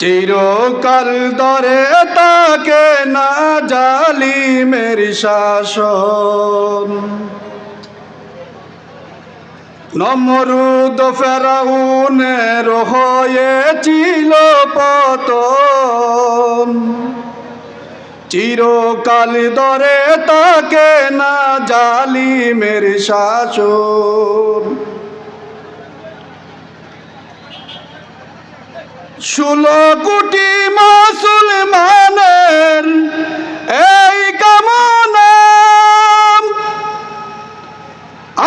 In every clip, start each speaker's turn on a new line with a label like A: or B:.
A: চিরকাল ধরে তাকে না জালিমের শাসন। নমরুদ ফেরাউনের হয়েছিল পতন। চিরকাল ধরে তাকে না জালিমের শাসন। 16 কোটি মুসলমানের এই কামনা,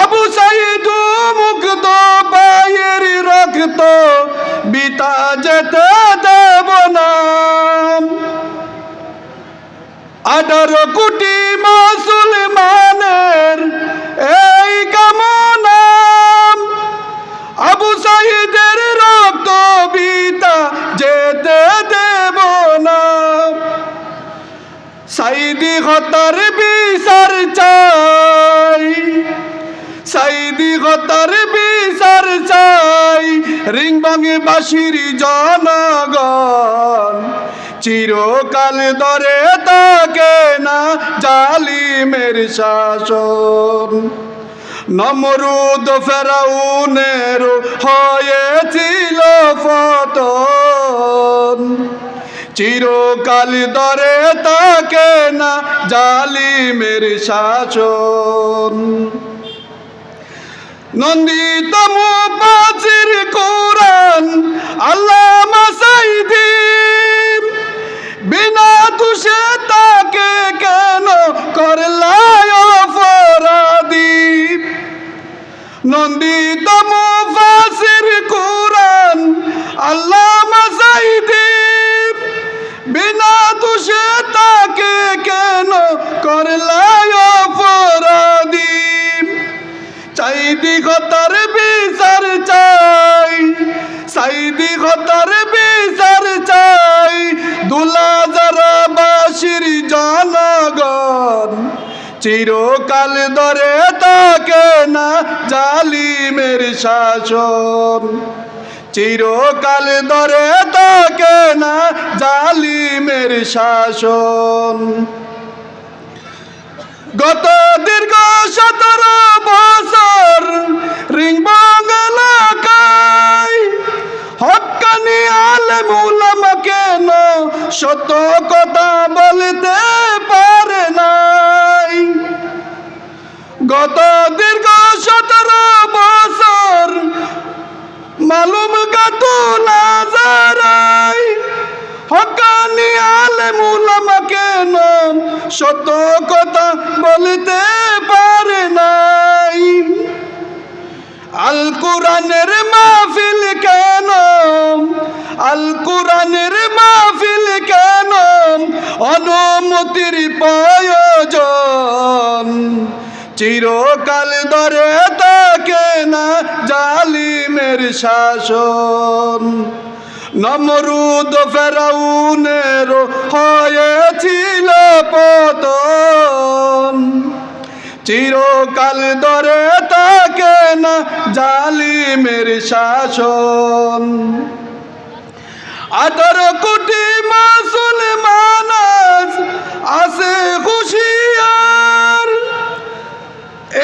A: আবু সাইদ মুগ্ধ ভাইয়ের রক্ত বিতা যেতে দেব না। 18 কোটি মুসলমানের এই কামনা, আবু সাইদের রক্ত বিতা যেতে দেব না। সাইদি হত্যার বিচার চাই, সাইদি হত্যার বিচার চাই রিংবাংবাসীর জনগণ। চিরকাল ধরে তাকে না জালিমের শাসন। নমরুদ ফেরাউনের হয়েছিল পতন। চিরকাল ধরে তাকে না জালিমের শাসন। নন্দিত মুফাসসির কুরআন আল্লামা সাইদি, বিনা দোষে তাকে কেন করলাই অপরাধী। নন্দিত মুফাসসির কুরআন আল্লামা সাইদি, বিনা দোষে তাকে কেন করলাই অপরাধী। সাইদি হত্যার বিচার চাই, সাইদি হত্যার বিচার চাই দুলাজারাবাসীর জনগণ। চিরকাল ধরে তাকে না জালিমের শাসন। চিরকাল ধরে তাকে না জালিমের শাসন। গত দীর্ঘ 17 বছর রিংবাং এলাকায় হক্কানি আলেম উলামা কেন সত্য কথা বলতে পারে নাই। গত দীর্ঘ 17 বছর মালুম গাতুল আজারায় হক্কানি আলেম উলামা কেন সত্য কথা বলতে পারে নাই। আল কোরআনের মাহফিল কেন, আল কোরআনের মাহফিল কেন অনুমতির প্রয়োজন। চিরকাল ধরে তাকে না জালিমের শাসন। নমরুদ ফেরাউনের হয়েছিল পতন। চিরকাল ধরে তাকে না জালিমের শাসন। 18 কোটি মুসলমান আছে হুঁশিয়ার,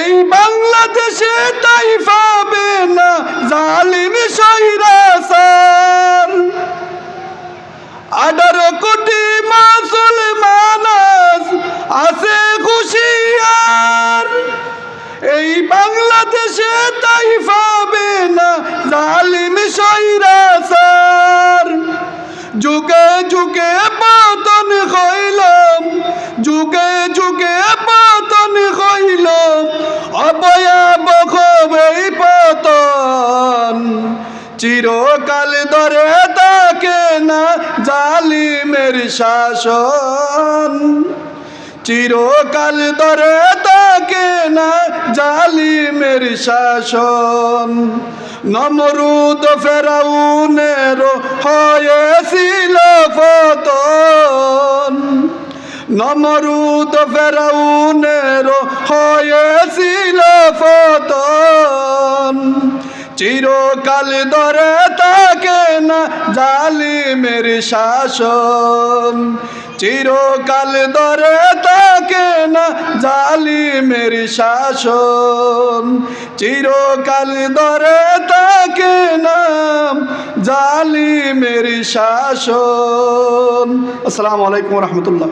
A: এই বাংলাদেশে তাই পাবে না জালিম স্বৈরাচার। 18 কোটি মুসলমান আছে হুঁশিয়ার, এই বাংলাদেশে তাই পাবে না জালিম স্বৈরাচার। যুগে যুগে পতন হইল, যুগে যুগে পতন হইল, অভয়াবহ এই পতন। চিরকাল ধরে তাকে না জালিমের শাসন। চিরকাল ধরে তাকে না জালিমের শাসন। নমরুদ ফেরাউনের হয়েছিল পতন। নমরুদ ফেরাউনের হয়েছিল পতন। চিরকাল ধরে তাকে থাকে না জালিমের শাসন চিরকাল ধরে থাকে না জালিমের শাসন চিরকাল ধরে থাকে না জালিমের শাসন আসসালামু আলাইকুম ওয়া রাহমাতুল্লাহ